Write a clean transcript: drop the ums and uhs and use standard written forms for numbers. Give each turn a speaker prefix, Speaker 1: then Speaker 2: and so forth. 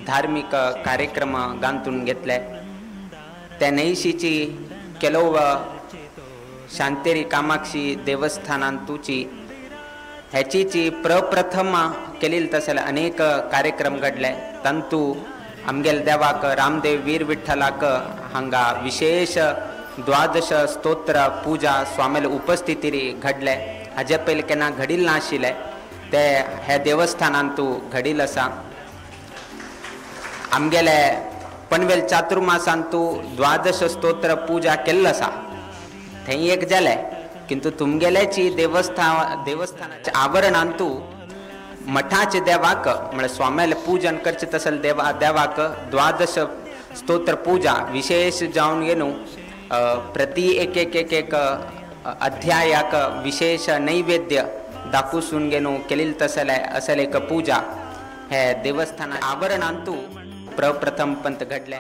Speaker 1: धार्मिक कार्यक्रम गांतून घेतले। त्या नैशीची केलव शांतेरी कामाक्षी देवस्थानांतूची ह्याची प्रप्रथम केलेली तसले अनेक कार्यक्रम घडले। तंतू आमगेल देवाक रामदेव वीर विठ्ठलाक हांगा विशेष द्वादश स्तोत्र पूजा स्वामील उपस्थिती घडले। हाजे पयलीं केन्ना घडिल्ल नाशिल्ले ते हे देवस्थानांतू घडील आसा। आमगेले पनवेल चातुर्मासांतू द्वादश स्तोत्र पूजा केल्लो आसा थंय एक जाले, किंतु तुमगेल्याची देवस्थानाच्या आवरणांतू मठाचे देवाक म्हणजे स्वामीले पूजन करचे तसल देवाक द्वादश स्तोत्र पूजा विशेष जावन गेनू प्रति एक अध्यायाक विशेष नैवेद्य दाखूसून गेनू केलेली तसले असल एक पूजा हे देवस्थाना आवरणांतू प्रप्रथम पंत घडले।